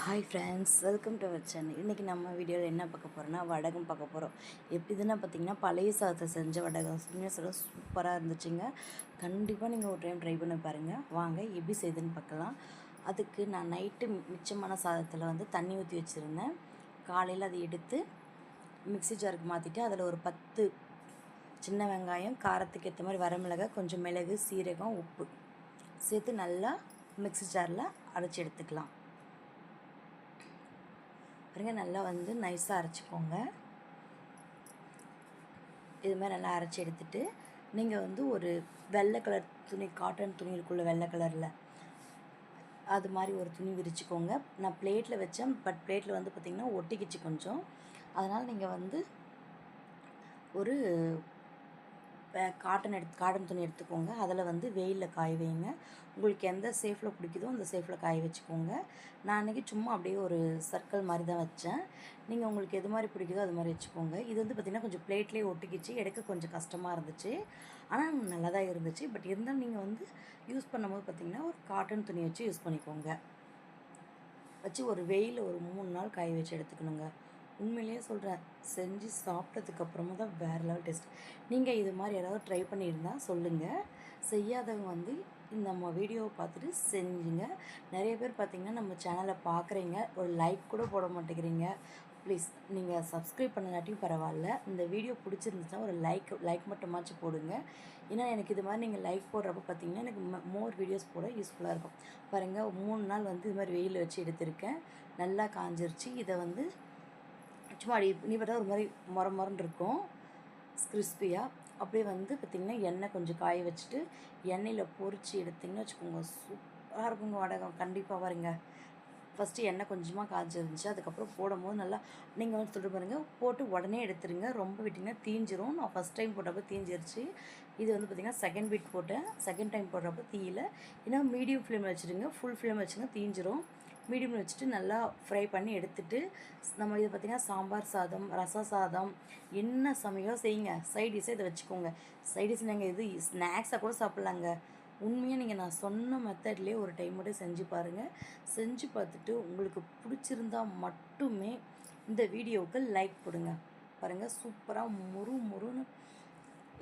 Hi friends, welcome to our channel. இன்றைக்கி நம்ம வீடியோவில் என்ன பார்க்க போகிறோன்னா வடகம் பார்க்க போகிறோம். எப்படிதுன்னா பார்த்திங்கன்னா பழைய சாதத்தை செஞ்ச வடகம் சூப்பராக இருந்துச்சுங்க. கண்டிப்பாக நீங்கள் ஒரு டைம் ட்ரை பண்ணி பாருங்கள். வாங்க எப்படி செய்யுதுன்னு பார்க்கலாம். அதுக்கு நான் நைட்டு மிச்சமான சாதத்தில் தண்ணி ஊற்றி வச்சுருந்தேன். காலையில் அதை எடுத்து மிக்ஸி ஜாருக்கு மாற்றிட்டு அதில் ஒரு 10 சின்ன வெங்காயம், காரத்துக்கு ஏற்ற மாதிரி வரமிளகாய், கொஞ்சம் மிளகு, சீரகம், உப்பு சேர்த்து நல்லா மிக்ஸி ஜாரில் அரைச்சி எடுத்துக்கலாம். பாருங்க, நல்லா நைஸாக அரைச்சிக்கோங்க. இது மாதிரி நல்லா அரைச்சி எடுத்துகிட்டு நீங்கள் ஒரு வெள்ளை கலர் துணி, காட்டன் துணி இருக்குள்ள வெள்ளை கலரில், அது மாதிரி ஒரு துணி விரிச்சிக்கோங்க. நான் பிளேட்டில் வச்சேன், பட் பிளேட்டில் பார்த்திங்கன்னா ஒட்டிக்கிச்சு கொஞ்சம். அதனால் நீங்கள் ஒரு காட்டன் துணி எடுத்துக்கோங்க. அதில் வெயிலில் காய வைங்க. உங்களுக்கு எந்த சேஃபில் பிடிக்குதோ அந்த சேஃபில் காய வச்சுக்கோங்க. நான் அன்றைக்கி சும்மா அப்படியே ஒரு சர்க்கிள் மாதிரி தான் வச்சேன். நீங்கள் உங்களுக்கு எது மாதிரி பிடிக்குதோ அது மாதிரி வச்சுக்கோங்க. இது பார்த்திங்கன்னா கொஞ்சம் பிளேட்லேயே ஒட்டிக்கிச்சு, எடுக்க கொஞ்சம் கஷ்டமாக இருந்துச்சு. ஆனால் நல்லா தான் இருந்துச்சு. பட் இருந்தாலும் நீங்கள் யூஸ் பண்ணும்போது பார்த்திங்கன்னா ஒரு காட்டன் துணி வச்சு யூஸ் பண்ணிக்கோங்க. வச்சு ஒரு வெயிலில் ஒரு 3 நாள் காய வச்சு எடுத்துக்கணுங்க. உண்மையிலேயே சொல்கிறேன், செஞ்சு சாப்பிட்டதுக்கப்புறமா தான் வேறு லெவல் டேஸ்ட். நீங்கள் இது மாதிரி யாராவது ட்ரை பண்ணியிருந்தால் சொல்லுங்கள். செய்யாதவங்க நம்ம வீடியோவை பார்த்துட்டு செஞ்சுங்க. நிறைய பேர் பார்த்திங்கன்னா நம்ம சேனலை பார்க்குறீங்க, ஒரு லைக் கூட போட மாட்டேங்கிறீங்க. ப்ளீஸ் நீங்கள் சப்ஸ்கிரைப் பண்ணலாட்டியும் பரவாயில்ல, இந்த வீடியோ பிடிச்சிருந்துச்சுன்னா ஒரு லைக் மட்டுமாச்சும் போடுங்க. ஏன்னா எனக்கு இது மாதிரி நீங்கள் லைக் போடுறப்ப பார்த்திங்கன்னா எனக்கு மோர் வீடியோஸ் போட யூஸ்ஃபுல்லாக இருக்கும். பாருங்கள், 3 நாள் இது மாதிரி வெயிலில் வச்சு எடுத்திருக்கேன். நல்லா காஞ்சிருச்சு. இதை சும்மா நீ பார்த்தா ஒரு மாதிரி மொரன்னு இருக்கும், கிறிஸ்பியாக. அப்படியே பார்த்திங்கன்னா எண்ணெய் கொஞ்சம் காய வச்சுட்டு எண்ணெயில் பொரித்து எடுத்திங்கன்னா வச்சுக்கோங்க, சூப்பராக இருக்குங்க வடகம். கண்டிப்பாக பாருங்க. ஃபஸ்ட்டு எண்ணெய் கொஞ்சமாக காய்ச்சிருந்துச்சு, அதுக்கப்புறம் போடும்போது நல்லா நீங்கள் சொல்லிட்டு பாருங்கள், போட்டு உடனே எடுத்துருங்க. ரொம்ப விட்டிங்கன்னா தீஞ்சிரும். நான் ஃபஸ்ட் டைம் போட்டப்போ தீஞ்சிருச்சு. இது பார்த்திங்கன்னா செகண்ட் பீட் போட்டேன். செகண்ட் டைம் போடுறப்போ தீயில. ஏன்னா மீடியம் ஃப்ளேமில் வச்சுருங்க, ஃபுல் ஃப்ளேம் வச்சுங்க தீஞ்சிரும். மீடியமில் வச்சுட்டு நல்லா ஃப்ரை பண்ணி எடுத்துகிட்டு நம்ம இது பார்த்திங்கன்னா சாம்பார் சாதம், ரச சாதம், என்ன சமையலோ செய்யுங்க. சைடிஷை இதை வச்சுக்கோங்க. சைடிஷ் நீங்கள் இது ஸ்நாக்ஸாக கூட சாப்பிட்லாங்க. உண்மையாக நீங்கள் நான் சொன்ன மெத்தட்லேயே ஒரு டைம் மட்டும் செஞ்சு பாருங்கள். செஞ்சு பார்த்துட்டு உங்களுக்கு பிடிச்சிருந்தால் மட்டுமே இந்த வீடியோவுக்கு லைக் போடுங்க. பாருங்கள், சூப்பராக முறுன்னு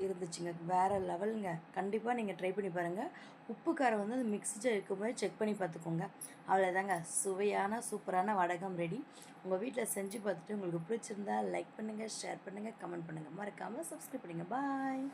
இருந்துச்சுங்க. வேறு லெவலுங்க. கண்டிப்பாக நீங்கள் ட்ரை பண்ணி பாருங்கள். உப்பு காரம் அது மிக்ஸி ஜார் இருக்கும்போது செக் பண்ணி பார்த்துக்கோங்க. அவ்வளோதாங்க, சுவையான சூப்பரான வடகம் ரெடி. உங்கள் வீட்டில் செஞ்சு பார்த்துட்டு உங்களுக்கு பிடிச்சிருந்தா லைக் பண்ணுங்கள், ஷேர் பண்ணுங்கள், கமெண்ட் பண்ணுங்கள். மறக்காமல் சப்ஸ்கிரைப் பண்ணுங்கள். பாய்.